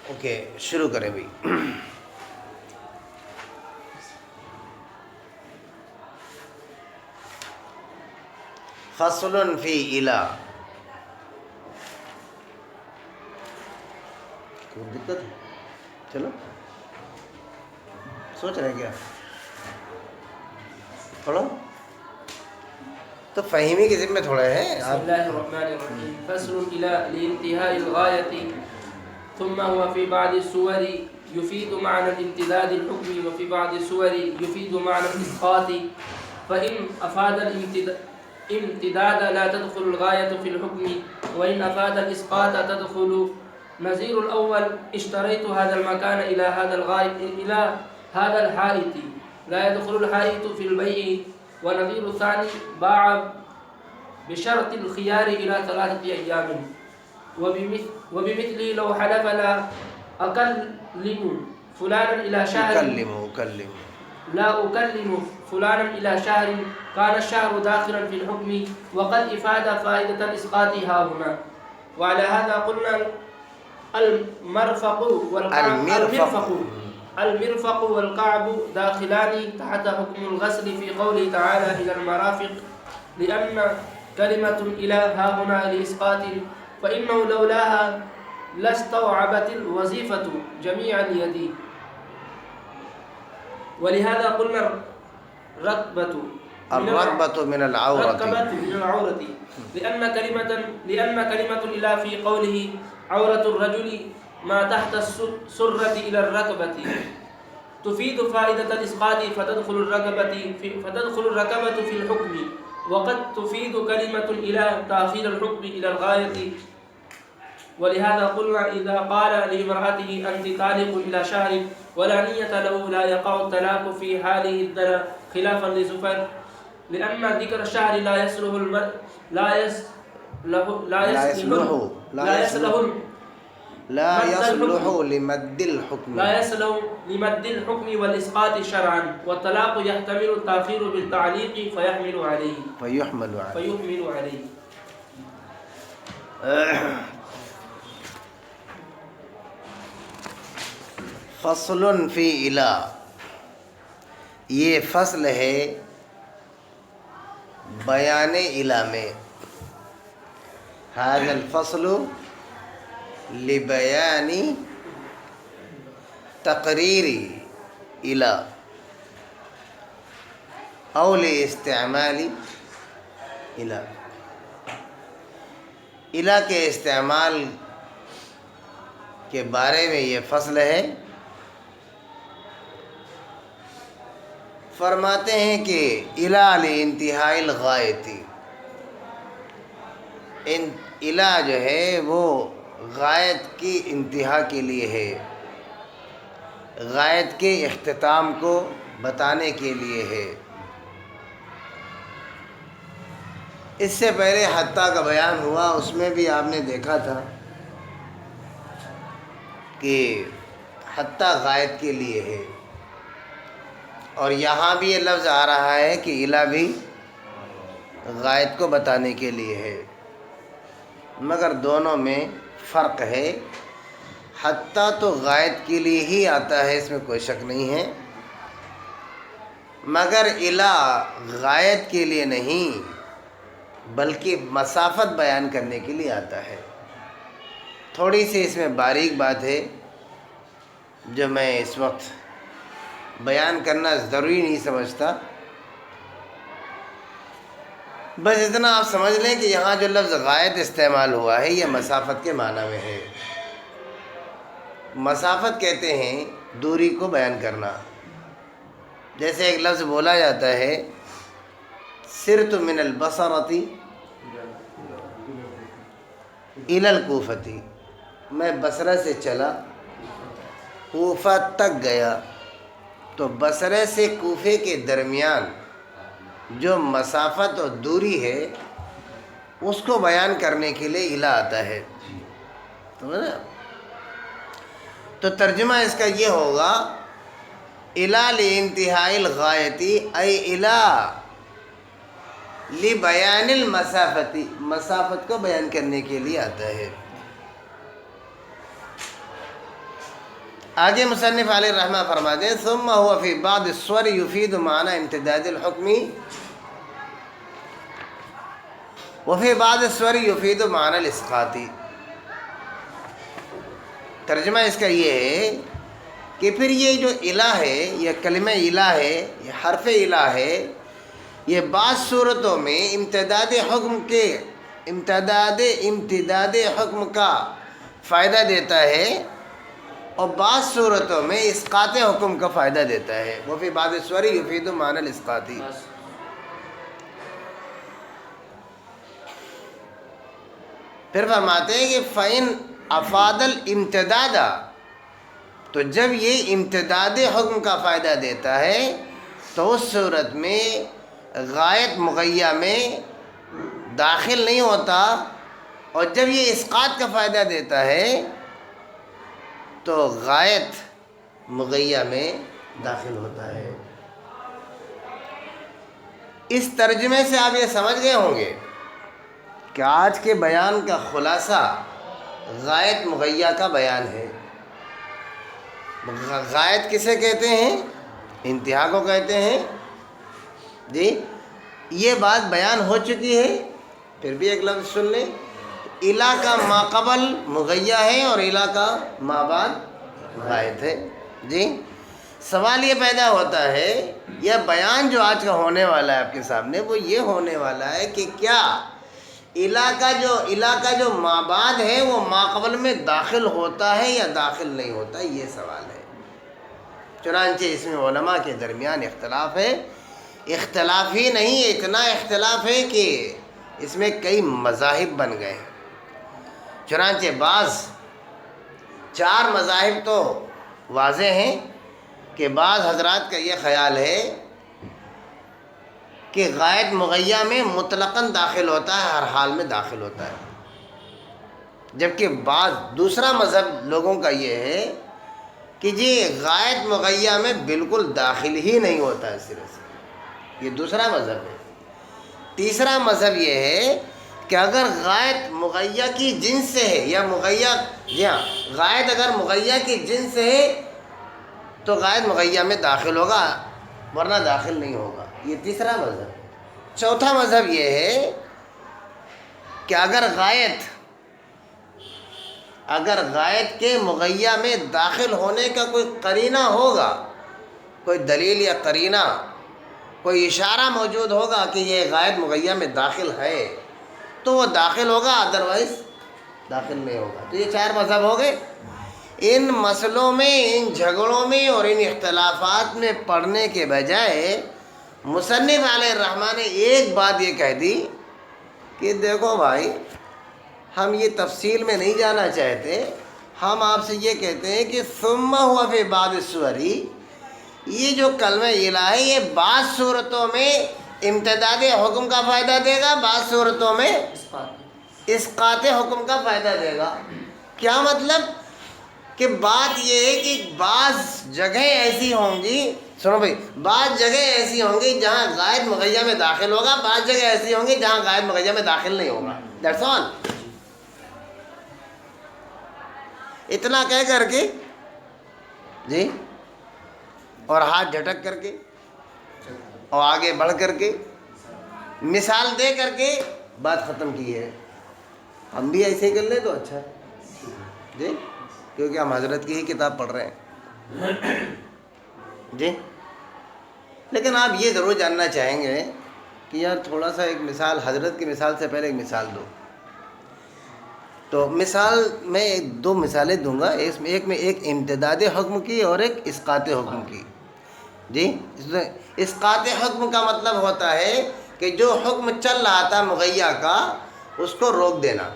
Okay شروع کریں بھائی. فصل فی الا. کوئی دقت ہے؟ چلو سوچ رہے کیا پڑھو تو فہمی کے ذمہ تھوڑا ہے. بسم الله الرحمن الرحيم. فصل إلى لانتهاء الغاية. ثم هو في بعض السور يفيد معنى امتداد الحكم وفي بعض السور يفيد معنى الإسقاط. فإن أفاد الامتداد لا تدخل الغاية في الحكم، وإن أفاد الإسقاط تدخل. نظير الأول: اشتريت هذا المكان إلى هذا الحائط، لا يدخل الحائط في البيع. ونظير الثاني: باع بشرط الخيار إلى 3 أيام. وبمثله لو حلف لا أكلم فلانا إلى شهر، لا أكلم فلانا إلى شهر، كان الشهر داخلا في الحكم وقد إفاد فائدة إسقاطها هنا. وعلى هذا قلنا المرفق والكعب داخلان تحت حكم الغسل في قوله تعالى إلى المرافق، لأن كلمة إلى ها هنا لإسقاط، فإنه لولاها لاستوعبت الوظيفة جميع اليد. ولهذا قلنا الركبة من العورة، لأن كلمة إلى في قوله عورة الرجل ما تحت السرة إلى الركبة تفيد فائدة الإسقاط، فتدخل الركبة في الحكم. وقد تفيد كلمة إلى تأخير الحكم إلى الغاية. ولهذا قلنا إذا قال لامرأته أنت طالق إلى شهر ولا نية له لا يقع الطلاق في حاله الدنا، خلافا لزفر، لأن ذكر الشهر لا يصلح لمد الحكم والإسقاط شرعا. والطلاق يحتمل التأخير بالتعليق فيحمل عليه. فصل فی الا، یہ فصل ہے بیان الا میں. هذا الفصل لبیان تقریر الا او لاستعمال الا. الا کے استعمال کے بارے میں یہ فصل ہے. فرماتے ہیں کہ الا لانتہاء الغایتی، الا جو ہے وہ غایت کی انتہا کے لیے ہے، غایت کے اختتام کو بتانے کے لیے ہے. اس سے پہلے حتیٰ کا بیان ہوا، اس میں بھی آپ نے دیکھا تھا کہ حتیٰ غایت کے لیے ہے، اور یہاں بھی یہ لفظ آ رہا ہے کہ الا بھی غایت کو بتانے کے لیے ہے، مگر دونوں میں فرق ہے. حتیٰ تو غایت کے لیے ہی آتا ہے، اس میں کوئی شک نہیں ہے، مگر الا غایت کے لیے نہیں بلکہ مسافت بیان کرنے کے لیے آتا ہے. تھوڑی سی اس میں باریک بات ہے جو میں اس وقت بیان کرنا ضروری نہیں سمجھتا. بس اتنا آپ سمجھ لیں کہ یہاں جو لفظ غایت استعمال ہوا ہے یہ مسافت کے معنی میں ہے. مسافت کہتے ہیں دوری کو بیان کرنا. جیسے ایک لفظ بولا جاتا ہے سرت من البصرۃ الی الکوفۃ، میں بصرہ سے چلا کوفہ تک گیا. تو بصرے سے کوفے کے درمیان جو مسافت اور دوری ہے اس کو بیان کرنے کے لیے الا آتا ہے. تو ترجمہ اس کا یہ ہوگا الا لانتہاء الغایتی ای الا لبیان المسافت، مسافت کو بیان کرنے کے لیے آتا ہے. آگے مصنف علیہ الرحمہ فرماتے ہیں ثم هو فی بعض الصور یفید معنی امتداد الحکم وفی بعض الصور یفید معنی الاسقاط. ترجمہ اس کا یہ ہے کہ پھر یہ جو الہ ہے، یہ کلمہ الہ ہے، یہ حرف الہ ہے، یہ بعض صورتوں میں امتداد حکم کا فائدہ دیتا ہے اور بعض صورتوں میں اسقاط حکم کا فائدہ دیتا ہے. وہ فی بعض الصور یفید معنی الاسقاط. بس پھر فرماتے ہیں کہ فَإِنْ أَفَادَ الْإِمْتِدَادَ، تو جب یہ امتداد حکم کا فائدہ دیتا ہے تو اس صورت میں غایت مغیہ میں داخل نہیں ہوتا، اور جب یہ اسقاط کا فائدہ دیتا ہے تو غایت مغیہ میں داخل ہوتا ہے. اس ترجمے سے آپ یہ سمجھ گئے ہوں گے کہ آج کے بیان کا خلاصہ غایت مغیہ کا بیان ہے. غایت کسے کہتے ہیں؟ انتہا کو کہتے ہیں. جی یہ بات بیان ہو چکی ہے، پھر بھی ایک لفظ سن لیں. الہ کا ما قبل مغیہ ہے اور الہ کا ما بعد غایت ہے. جی سوال یہ پیدا ہوتا ہے، یہ بیان جو آج کا ہونے والا ہے آپ کے سامنے، وہ یہ ہونے والا ہے کہ کیا الہ کا جو ما بعد ہے وہ ما قبل میں داخل ہوتا ہے یا داخل نہیں ہوتا، یہ سوال ہے. چنانچہ اس میں علماء کے درمیان اختلاف ہے. اختلاف ہی نہیں، اتنا اختلاف ہے کہ اس میں کئی مذاہب بن گئے ہیں. چنانچہ بعض 4 مذاہب تو واضح ہیں کہ بعض حضرات کا یہ خیال ہے کہ غایت مغیہ میں مطلقاً داخل ہوتا ہے، ہر حال میں داخل ہوتا ہے. جبکہ دوسرا مذہب لوگوں کا یہ ہے کہ جی غایت مغیہ میں بالکل داخل ہی نہیں ہوتا ہے سرے سے. یہ دوسرا مذہب ہے. تیسرا مذہب یہ ہے کہ اگر غایت مغیہ کی جنس سے ہے یا غایت اگر مغیہ کی جنس سے ہے تو غایت مغیہ میں داخل ہوگا، ورنہ داخل نہیں ہوگا. یہ تیسرا مذہب ہے. چوتھا مذہب یہ ہے کہ اگر غایت کے مغیہ میں داخل ہونے کا کوئی قرینہ ہوگا، کوئی دلیل یا قرینہ، کوئی اشارہ موجود ہوگا کہ یہ غایت مغیہ میں داخل ہے تو وہ داخل ہوگا، ادروائز داخل نہیں ہوگا. تو یہ 4 مذہب ہو گئے. ان مسئلوں میں، ان جھگڑوں میں اور ان اختلافات میں پڑھنے کے بجائے مصنف علیہ الرحمہ نے ایک بات یہ کہہ دی کہ دیکھو بھائی، ہم یہ تفصیل میں نہیں جانا چاہتے، ہم آپ سے یہ کہتے ہیں کہ ثم ہوا فی بعض الصور، یہ جو کلمہ الہ ہے یہ بعض صورتوں میں امتداد حکم کا فائدہ دے گا، بعض صورتوں میں اسقاط حکم کا فائدہ دے گا. کیا مطلب؟ کہ بات یہ ہے کہ بعض جگہیں ایسی ہوں گی، سنو بھائی، بعض جگہیں ایسی ہوں گی جہاں غایت مغیہ میں داخل ہوگا، بعض جگہ ایسی ہوں گی جہاں غایت مغیہ میں داخل نہیں ہوگا. That's all. اتنا کہہ کر کے جی، اور ہاتھ جھٹک کر کے اور آگے بڑھ کر کے مثال دے کر کے بات ختم کی ہے. ہم بھی ایسے ہی کر لیں تو اچھا ہے جی، کیونکہ ہم حضرت کی ہی کتاب پڑھ رہے ہیں جی. لیکن آپ یہ ضرور جاننا چاہیں گے کہ یار تھوڑا سا ایک مثال، حضرت کی مثال سے پہلے ایک مثال دو. تو مثال میں 2 مثالیں دوں گا، ایک میں ایک امتداد حکم کی اور ایک اسقاط حکم کی. جی اسقاط حکم کا مطلب ہوتا ہے کہ جو حکم چل رہا تھا مغیہ کا اس کو روک دینا،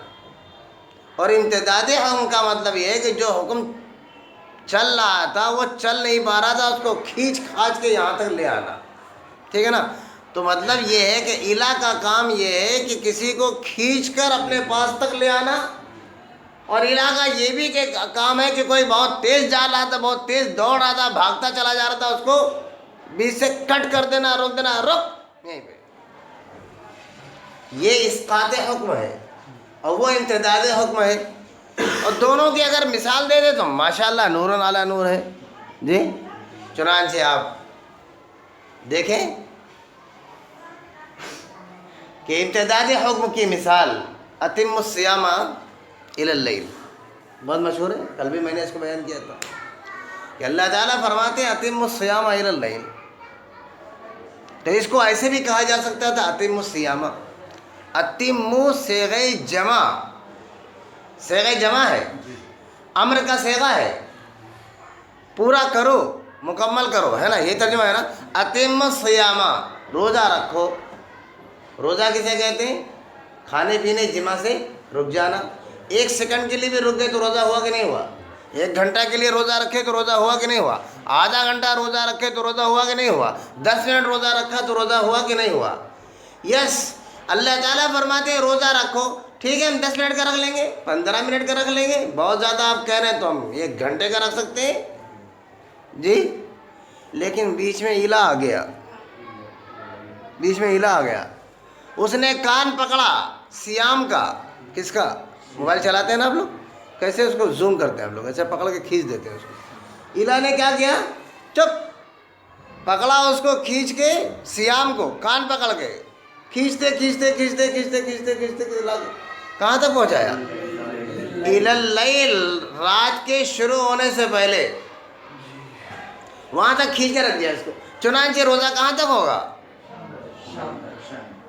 اور امتداد حکم کا مطلب یہ ہے کہ جو حکم چل رہا تھا وہ چل نہیں پا رہا تھا، اس کو کھینچ کھانچ کے یہاں تک لے آنا. ٹھیک ہے نا؟ تو مطلب یہ ہے کہ الہ کا کام یہ ہے کہ کسی کو کھینچ کر اپنے پاس تک لے آنا، اور الہ کا یہ بھی کہ کام ہے کہ کوئی بہت تیز جا رہا تھا، بہت تیز دوڑ رہا تھا، بھاگتا چلا جا رہا تھا، اس کو بیچ سے کٹ کر دینا، روک دینا، رک یہیں پہ. یہ اسقاط حکم ہے اور وہ امتداد حکم ہے. اور دونوں کی اگر مثال دے دے تو ماشاءاللہ نور علی نور ہے جی. چنانچہ آپ دیکھیں کہ امتدادی حکم کی مثال اتم الصیام الی اللیل بہت مشہور ہے. کل بھی میں نے اس کو بیان کیا تھا کہ اللہ تعالیٰ فرماتے ہیں اتم الصیام الی اللیل. تو اس کو ایسے بھی کہا جا سکتا تھا اتم الصیام. اتم صیغہ جمع، صیغہ جمع ہے، امر کا صیغہ ہے، پورا کرو، مکمل کرو، ہے نا، یہ ترجمہ ہے نا. اتم الصیام، روزہ رکھو. روزہ کسے کہتے ہیں؟ کھانے پینے جمع سے رک جانا. 1 سیکنڈ کے لیے بھی رک گئے تو روزہ ہوا کہ نہیں ہوا؟ 1 گھنٹہ کے لیے روزہ رکھے تو روزہ ہوا کہ نہیں ہوا؟ آدھا گھنٹہ روزہ رکھے تو روزہ ہوا کہ نہیں ہوا؟ 10 منٹ روزہ رکھا تو روزہ ہوا کہ نہیں ہوا؟ یس. اللہ تعالیٰ فرماتے ہیں روزہ رکھو. ٹھیک ہے، ہم 10 منٹ کا رکھ لیں گے، 15 منٹ کا رکھ لیں گے. بہت زیادہ آپ کہہ رہے ہیں تو ہم 1 گھنٹے کا رکھ سکتے ہیں جی. لیکن بیچ میں الہ آ گیا، بیچ میں الہ آ گیا. اس نے کان پکڑا سیام کا. کس کا؟ موبائل چلاتے ہیں نا آپ لوگ، کیسے اس کو زوم کرتے ہیں ہم لوگ، ایسے پکڑ کے کھینچ دیتے ہیں اس کو. الہ نے کیا کیا؟ چپ، پکڑا اس کو کھینچ کے، سیام کو کان پکڑ کے کھینچتے کھینچتے کھینچتے کھینچتے کھینچتے کھینچتے کہاں تک پہنچایا؟ الی اللیل، رات کے شروع ہونے سے پہلے وہاں تک کھینچ کے رکھ دیا اس کو. چنانچہ روزہ کہاں تک ہوگا؟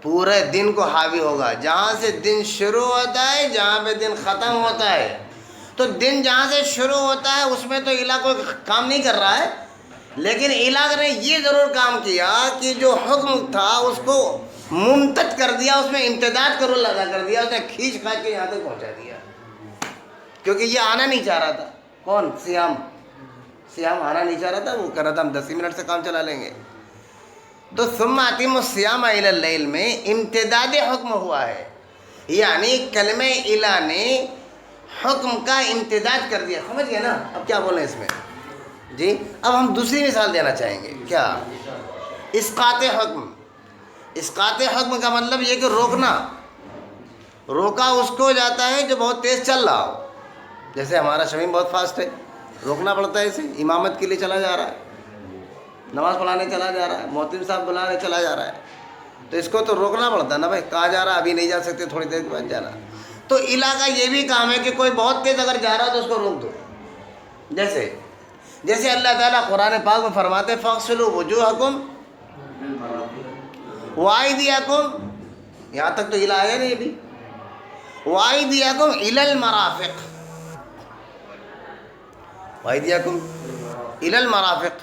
پورے دن کو حاوی ہوگا. جہاں سے دن شروع ہوتا ہے جہاں پہ دن ختم ہوتا ہے. تو دن جہاں سے شروع ہوتا ہے اس میں تو الہ کوئی کام نہیں کر رہا ہے، لیکن الہ نے یہ ضرور کام کیا کہ جو حکم تھا اس کو ممتد کر دیا، اس میں امتداد کا رول ادا کر دیا. اس نے کھینچ کھانچ کے یہاں تک پہنچا دیا، کیونکہ یہ آنا نہیں چاہ رہا تھا. کون؟ سیام آنا نہیں چاہ رہا تھا. وہ کہہ رہا تھا ہم 10 منٹ سے کام چلا لیں گے. تو ثم اتم الصیام الی اللیل میں امتداد حکم ہوا ہے، یعنی کلمہ الہ نے حکم کا امتداد کر دیا. سمجھ گئے نا اب کیا بولیں اس میں جی. اب ہم دوسری مثال دینا چاہیں گے. کیا؟ اسقاط حکم. اسقاط حکم کا مطلب یہ کہ روکنا. روکا اس کو جاتا ہے جو بہت تیز چل رہا ہو. جیسے ہمارا شمیم بہت فاسٹ ہے، روکنا پڑتا ہے. اسے امامت کے لیے چلا جا رہا ہے، نماز پڑھانے چلا جا رہا ہے، محتم صاحب بلانے چلا جا رہا ہے، تو اس کو تو روکنا پڑتا ہے نا بھائی. کہا جا رہا ہے ابھی نہیں جا سکتے، تھوڑی دیر کے بعد جانا. تو الہ کا یہ بھی کام ہے کہ کوئی بہت تیز اگر جا رہا ہے تو اس کو روک دو. جیسے اللہ تعالیٰ قرآن پاک میں فرماتے فاغسلوا وجوہکم وایدیکم، یہاں تک تو الہ آیا نہیں ابھی. وایدیکم الی المرافق، وایدیکم الی المرافق.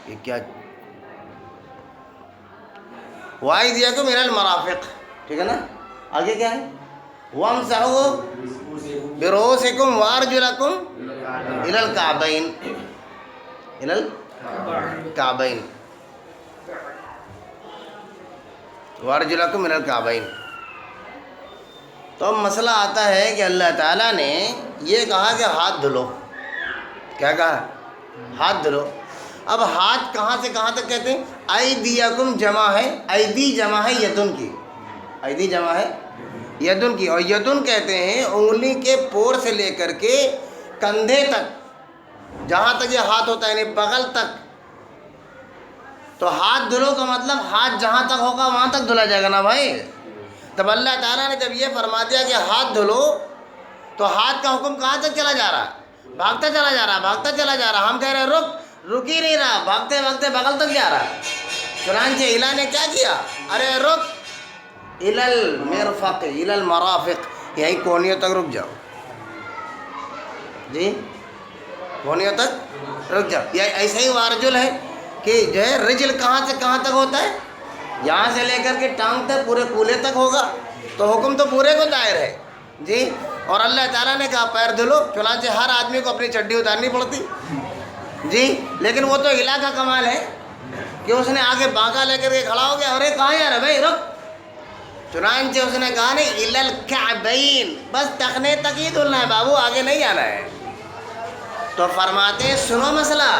یہ کیا؟ وایدیکم الی المرافق، ٹھیک ہے نا. آگے کیا ہے؟ وامسحوا برؤوسکم وارجلکم الی الکعبین، الی الکعبین، وارجلکم الی الکعبین. تو اب مسئلہ آتا ہے کہ اللہ تعالیٰ نے یہ کہا کہ ہاتھ دھلو. کیا کہا؟ ہاتھ دھلو. اب ہاتھ کہاں سے کہاں تک کہتے ہیں؟ ایدیکم جمع ہے، ایدی جمع ہے یدن کی، ایدی جمع ہے یدن کی. اور یدن کہتے ہیں انگلی کے پور سے لے کر کے کندھے تک، جہاں تک یہ ہاتھ ہوتا ہے یعنی بغل تک. تو ہاتھ دھلو کا مطلب ہاتھ جہاں تک ہوگا وہاں تک دھلا جائے گا نا بھائی. تب اللہ تعالیٰ نے جب یہ فرما دیا کہ ہاتھ دھلو، تو ہاتھ کا حکم کہاں تک چلا جا رہا ہے؟ بھاگتا چلا جا رہا، بھاگتا چلا جا رہا. ہم کہہ رہے ہیں رک ہی نہیں رہا، بھاگتے بھاگتے بغل تک جا رہا ہے. چنانچہ الہ نے کیا کیا؟ ارے رک، الی المرفق الی المرافق، یہی کونیوں تک رک جاؤ جی، کونیوں تک رک جاؤ. یہ ایسا ہی وارجل ہے کہ جو ہے رجل کہاں سے کہاں تک ہوتا ہے؟ یہاں سے لے کر کے ٹانگ تک، پورے کولے تک ہوگا. تو حکم تو پورے کو دائر ہے جی. اور اللہ تعالیٰ نے کہا پیر دھلو. چنانچہ ہر آدمی کو اپنی چڈی اتارنی پڑتی جی. لیکن وہ تو الہ کا کمال ہے کہ اس نے آگے بانکا لے کر کے کھڑا ہو گیا. ارے کہاں جا رہا بھائی، رک. چنانچہ اس نے کہا نہیں الی الکعبین، بس ٹخنے تک ہی دھلنا ہے بابو، آگے نہیں جانا ہے. تو فرماتے ہیں سنو مسئلہ،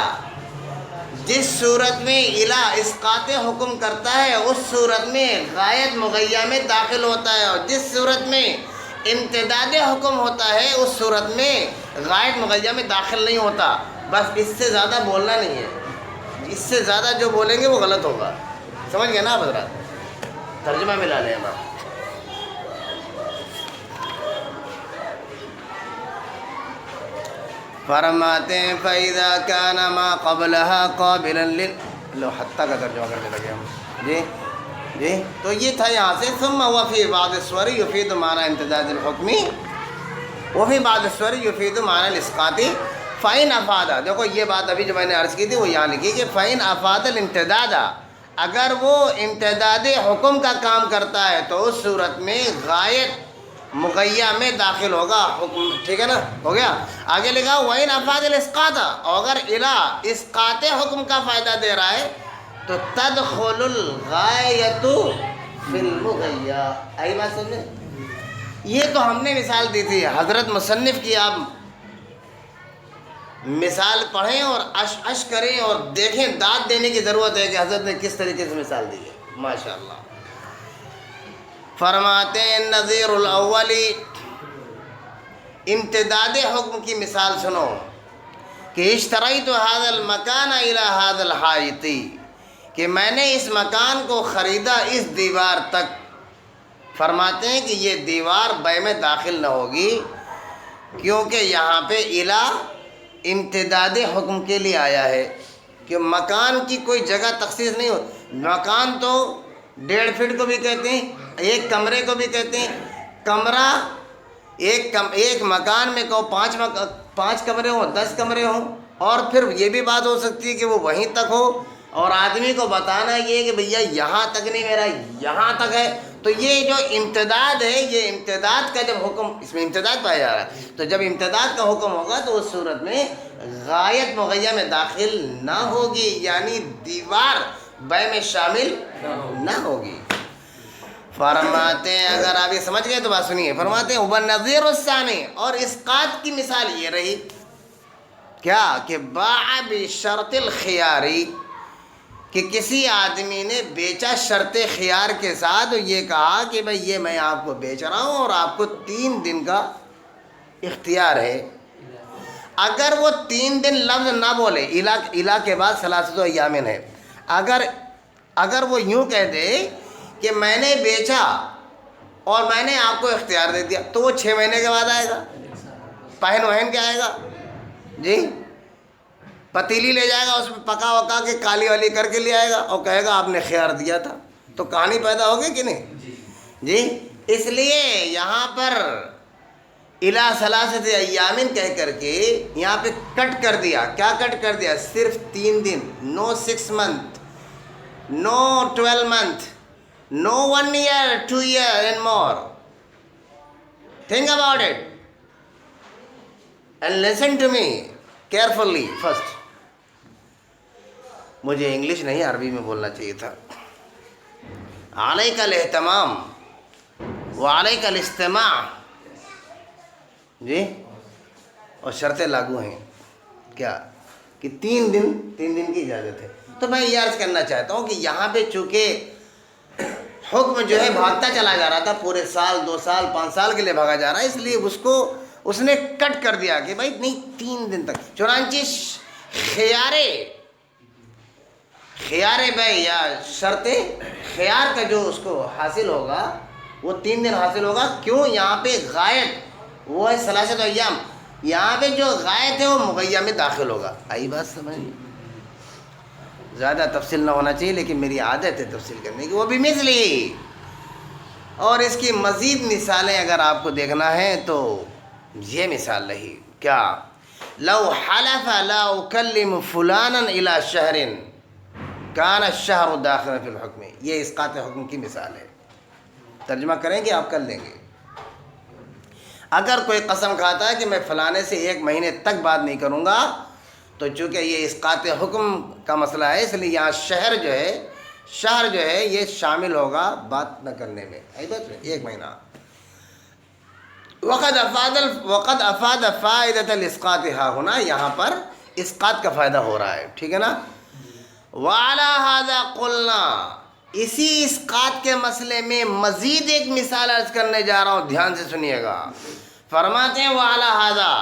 جس صورت میں الہ اسقاط حکم کرتا ہے اس صورت میں غایت مغیہ میں داخل ہوتا ہے، اور جس صورت میں امتداد حکم ہوتا ہے اس صورت میں غائب مغیّہ میں داخل نہیں ہوتا، بس اس سے زیادہ بولنا نہیں ہے، اس سے زیادہ جو بولیں گے وہ غلط ہوگا. سمجھ گئے نا آپ حضرات؟ ترجمہ ملا لیں ہم. فرماتے ہیں فَإِذَا كَانَ مَا قَبْلَهَا قَابِلًا لو حتیٰ کا ترجمہ کرنے لگے ہم. جی تو یہ تھا یہاں سے ثم وفی بعض السور یفید معنی امتداد الحکمی وفی بعض السور یفید معنی الاسقاط فَإِنْ أَفَادَ. دیکھو یہ بات ابھی جو میں نے عرض کی تھی وہ یہاں لکھی کہ فَإِنْ أَفَادَ الامتداد، اگر وہ امتداد حکم کا کام کرتا ہے تو اس صورت میں غایت مغیّہ میں داخل ہوگا حکم. ٹھیک ہے نا، ہو گیا. آگے لکھا وَإِنْ أَفَادَ الْإِسْقَاطَ، اگر الہ اسقاط حکم کا فائدہ دے رہا ہے تو تدخل الغایۃ فی المغیّہ. آئی بات سمجھے؟ یہ تو ہم نے مثال دی تھی، حضرت مصنف کی آپ مثال پڑھیں اور اش کریں اور دیکھیں، داد دینے کی ضرورت ہے کہ حضرت نے کس طریقے سے مثال دی ہے. ماشاء اللہ. فرماتے ہیں نظیر الاولی، امتداد حکم کی مثال سنو کہ اشتریت هذا المکان الى هذا الحائط، کہ میں نے اس مکان کو خریدا اس دیوار تک. فرماتے ہیں کہ یہ دیوار بے میں داخل نہ ہوگی کیونکہ یہاں پہ الہ امتداد حکم کے لیے آیا ہے کہ مکان کی کوئی جگہ تخصیص نہیں ہو. مکان تو 1.5 فٹ کو بھی کہتے ہیں، ایک کمرے کو بھی کہتے ہیں. کمرہ ایک مکان میں کہو 5 کمرے ہوں، 10 کمرے ہوں، اور پھر یہ بھی بات ہو سکتی ہے کہ وہ وہیں تک ہو اور آدمی کو بتانا یہ کہ بھیا یہاں تک نہیں، میرا یہاں تک ہے. تو یہ جو امتداد ہے، یہ امتداد کا جب حکم، اس میں امتداد پایا جا رہا ہے، تو جب امتداد کا حکم ہوگا تو اس صورت میں غایت مغیّہ میں داخل نہ ہوگی، یعنی دیوار بے میں شامل نہ ہوگی. فرماتے ہیں اگر آپ یہ سمجھ گئے تو بات سنیے. فرماتے ہیں وَالنَّظِيرُ الثَّانِي، اور اسقاط کی مثال یہ رہی کیا کہ باع بشرط الخیار، کہ کسی آدمی نے بیچا شرط خیار کے ساتھ، یہ کہا کہ بھئی یہ میں آپ کو بیچ رہا ہوں اور آپ کو 3 دن کا اختیار ہے. اگر وہ 3 دن لفظ نہ بولے، الہ کے بعد ثلاثۃ ایام ہے، اگر وہ یوں کہہ دے کہ میں نے بیچا اور میں نے آپ کو اختیار دے دیا، تو وہ 6 مہینے کے بعد آئے گا. پہن وہن کے آئے گا جی، پتیلی لے جائے گا، اس میں پکا وکا کے کالی والی کر کے لے آئے گا اور کہے گا آپ نے خیار دیا تھا. تو کہانی پیدا ہوگی کہ نہیں جی. اس لیے یہاں پر الہ ثلاثۃ ایام کہہ کر کے یہاں پہ کٹ کر دیا. کیا کٹ کر دیا؟ صرف 3 دن، نو 6 month, know 12 month, no 1 year, 2 years and more. Think about it and listen to me carefully first. مجھے انگلش نہیں عربی میں بولنا چاہیے تھا. علیک الاہتمام وعلیک الاستماع جی، اور شرطیں لاگو ہیں کیا کہ 3 دن کی اجازت ہے. تو میں یہ عرض کرنا چاہتا ہوں کہ یہاں پہ چونکہ حکم جو ہے بھاگتا چلا جا رہا تھا، پورے سال 2 سال 5 سال کے لیے بھاگا جا رہا ہے، اس لیے اس نے کٹ کر دیا کہ بھائی نہیں 3 دن تک. چنانچہ خیار بے یا شرط خیار کا جو اس کو حاصل ہوگا وہ 3 دن حاصل ہوگا. کیوں؟ یہاں پہ غائب وہ ہے ثلاثۃ ایام، یہاں پہ جو غائب ہے وہ مغیّہ میں داخل ہوگا. آئی بات سمجھ؟ زیادہ تفصیل نہ ہونا چاہیے لیکن میری عادت ہے تفصیل کرنے کی. وہ بھی مثلی، اور اس کی مزید مثالیں اگر آپ کو دیکھنا ہے تو یہ مثال رہی کیا، لو حلف لا اکلم فلانا الى شہر کان الشہر داخلا فی الحکم. یہ اسقاط حکم کی مثال ہے. ترجمہ کریں گے آپ کر لیں گے. اگر کوئی قسم کھاتا ہے کہ میں فلانے سے 1 مہینے تک بات نہیں کروں گا، تو چونکہ یہ اسقاط حکم کا مسئلہ ہے اس لیے یہاں شہر جو ہے یہ شامل ہوگا بات نہ کرنے میں. 1 مہینہ. وقد افاد فائدۃ الاسقاط ہا ہونا، یہاں پر اسقاط کا فائدہ ہو رہا ہے. ٹھیک ہے نا. وعلی ھذا قلنا، اسی اسقاط کے مسئلے میں مزید ایک مثال عرض کرنے جا رہا ہوں، دھیان سے سنیے گا۔ فرماتے ہیں وَعَلَى هَذَا،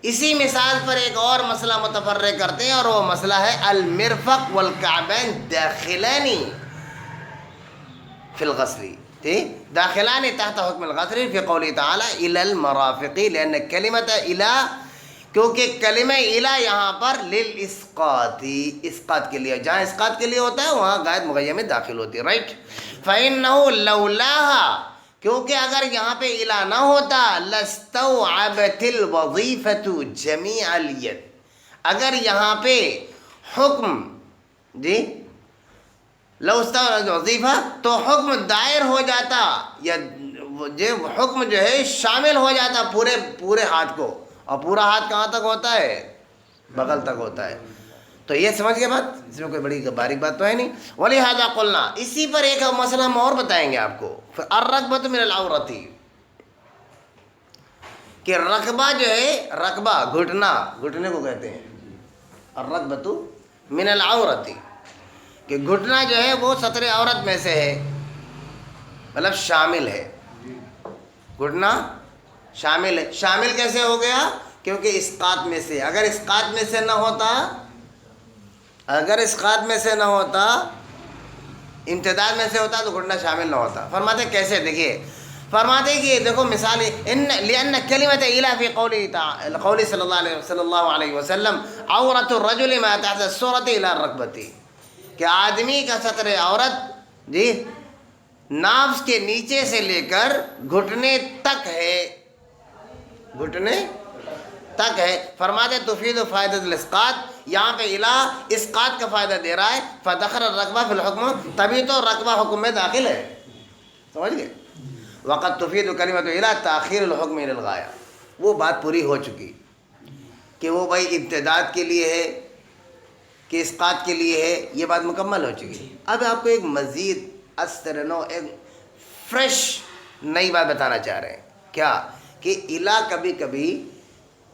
اسی مثال پر ایک اور مسئلہ متفرع کرتے ہیں، اور وہ مسئلہ ہے المرفق والکعبین داخلان فی الغسل، داخلان تحت حکم الغسل فی قوله تعالی الی المرافق، لأن کلمۃ الی، کیونکہ کلمہ الی یہاں پر للاسقاط، اسقاط کے لیے، جہاں اسقاط کے لیے ہوتا ہے وہاں غائب مغیّر میں داخل ہوتی ہے، رائٹ۔ فإنه لولاها، کیونکہ اگر یہاں پہ الی نہ ہوتا لاستوعبت الوظیفۃ جمیع الید، اگر یہاں پہ حکم لو استوعبت الوظیفہ تو حکم دائر ہو جاتا، یا حکم جو ہے شامل ہو جاتا پورے ہاتھ کو، اور پورا ہاتھ کہاں تک ہوتا ہے؟ بغل تک ہوتا ہے۔ تو یہ سمجھ گئے بات، اس میں کوئی بڑی باریک بات تو ہے نہیں۔ وَلِهَذَا قُلْنَا، اسی پر ایک مسئلہ ہم اور بتائیں گے آپ کو، الرکبۃ من العورۃ، کہ رکبہ جو ہے، رکبہ گھٹنا، گھٹنے کو کہتے ہیں الرکبۃ من العورۃ، کہ گھٹنا جو ہے وہ سطر عورت میں سے ہے، مطلب شامل ہے، گھٹنا شامل ہے۔ شامل کیسے ہو گیا؟ کیونکہ اسقاط میں سے، اگر اسقاط میں سے نہ ہوتا، اگر اسقاط میں سے نہ ہوتا، امتداد میں سے ہوتا تو گھٹنا شامل نہ ہوتا۔ فرماتے کیسے؟ دیکھیے، فرماتے کہ دیکھو مثال، لأن کلمۃ الی فی قول صلی اللہ علیہ وسلم عورۃ الرجل ما تحت السرۃ الی الرکبۃ، کہ آدمی کا سطر عورت ناف کے نیچے سے لے کر گھٹنے تک ہے، گھٹنے تک ہے۔ فرماتے تفید فائدۃ الاسقاط، یہاں پہ الی اسقاط کا فائدہ دے رہا ہے، فدخل الرکبہ فی الحکم، تبھی تو رکبہ حکم میں داخل ہے، سمجھ گئے؟ وقد تفید کلمۃ الی تاخیر الحکم الی الغایہ، وہ بات پوری ہو چکی کہ وہ بھائی امتداد کے لیے ہے کہ اسقاط کے لیے ہے، یہ بات مکمل ہو چکی۔ اب آپ کو ایک مزید استرنو، ایک فریش نئی بات بتانا چاہ رہے ہیں، کیا کہ الی کبھی کبھی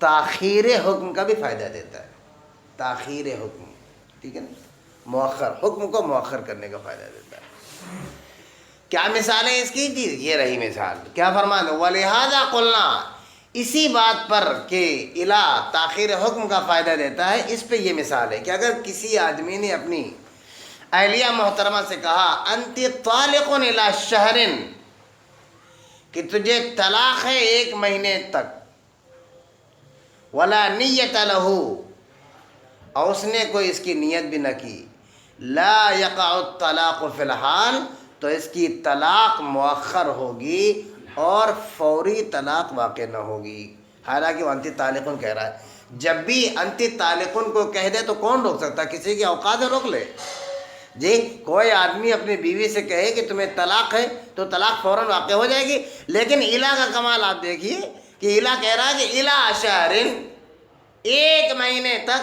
تاخیر حکم کا بھی فائدہ دیتا ہے، تاخیر حکم، ٹھیک ہے نا، مؤخر حکم کو مؤخر کرنے کا فائدہ دیتا ہے۔ کیا مثال ہے اس کی؟ جی یہ رہی مثال، کیا فرماتے ہیں وَلِهَذَا قُلْنَا، اسی بات پر کہ الی تاخیر حکم کا فائدہ دیتا ہے، اس پہ یہ مثال ہے کہ اگر کسی آدمی نے اپنی اہلیہ محترمہ سے کہا انت طالق الی شہر، کہ تجھے طلاق ہے 1 مہینے تک، ولا نیت لہ، اور اس نے کوئی اس کی نیت بھی نہ کی، لا یقع الطلاق فی الحال، تو اس کی طلاق مؤخر ہوگی اور فوری طلاق واقع نہ ہوگی، حالانکہ وہ انت طالقن کہہ رہا ہے۔ جب بھی انت طالقن کو کہہ دے تو کون روک سکتا؟ کسی کے اوقات ہے روک لے؟ جی کوئی آدمی اپنی بیوی سے کہے کہ تمہیں طلاق ہے تو طلاق فوراً واقع ہو جائے گی، لیکن الی کا کمال آپ دیکھیے کہ الی کہہ رہا ہے کہ الی شہر، 1 مہینے تک،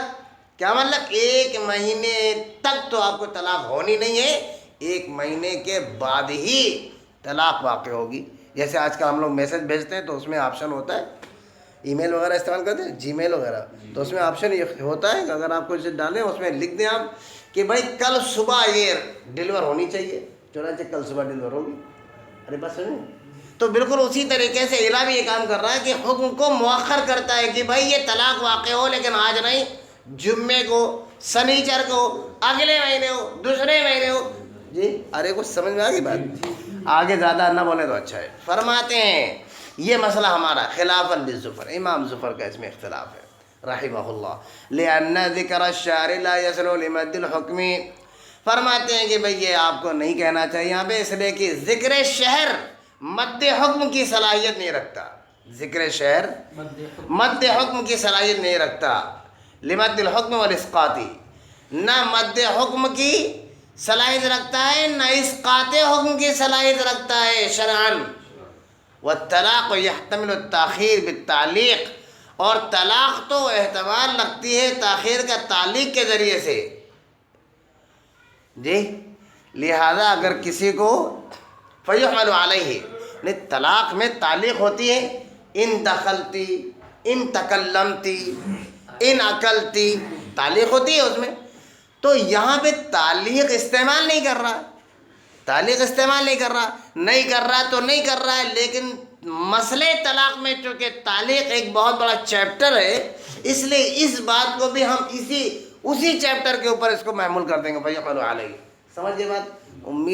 کیا مطلب 1 مہینے تک تو آپ کو طلاق ہونی نہیں ہے، 1 مہینے کے بعد ہی طلاق واقع ہوگی۔ جیسے آج کل ہم لوگ میسج بھیجتے ہیں تو اس میں آپشن ہوتا ہے، ای میل وغیرہ استعمال کرتے ہیں، جی میل وغیرہ، تو اس میں آپشن یہ ہوتا ہے کہ اگر آپ کو اسے ڈالیں اس میں لکھ دیں آپ کہ بھائی کل صبح یہ ڈیلیور ہونی چاہیے، چنانچہ کل صبح ڈیلیور ہوگی۔ ارے بس سنیں، تو بالکل اسی طریقے سے الی بھی یہ کام کر رہا ہے کہ حکم کو مؤخر کرتا ہے کہ بھائی یہ طلاق واقع ہو، لیکن آج نہیں، جمعے کو، سنیچر کو، اگلے مہینے ہو، دوسرے مہینے ہو۔ جی ارے کچھ سمجھ میں آ گئی بات؟ آگے زیادہ نہ بولے تو اچھا ہے۔ فرماتے ہیں یہ مسئلہ ہمارا خلافاً للزفر، امام زفر کا اس میں اختلاف ہے رحمہ اللہ، لأن ذکر الشارع لا يصل لمد الحکم، فرماتے ہیں کہ بھئی یہ آپ کو نہیں کہنا چاہیے یہاں پہ، اس لیے کہ ذکر شہر مد حکم کی صلاحیت نہیں رکھتا، ذکر شہر مد حکم کی صلاحیت نہیں رکھتا، لمد الحکم والاسقاطی، نہ مد حکم کی صلاحیت رکھتا ہے نہ اسقاط حکم کی صلاحیت رکھتا ہے شرعاً۔ والطلاق يحتمل التاخیر بالتعلیق، اور طلاق تو احتمال رکھتی ہے تاخیر کا تعلیق کے ذریعے سے، جی لہذا اگر کسی کو فیحمل علیہ، نہیں طلاق میں تعلیق ہوتی ہے، ان دخلتی، ان تکلمتی، ان اکلتی، تعلیق ہوتی ہے اس میں، تو یہاں پہ تعلیق استعمال نہیں کر رہا، تعلیق استعمال نہیں کر رہا تو نہیں کر رہا ہے، لیکن مسئلہ طلاق میں چونکہ تعلیق ایک بہت بڑا چیپٹر ہے، اس لیے اس بات کو بھی ہم اسی چیپٹر کے اوپر اس کو محمول کر دیں گے. بھائی قالوا علیہ، سمجھ گئے بات؟ امید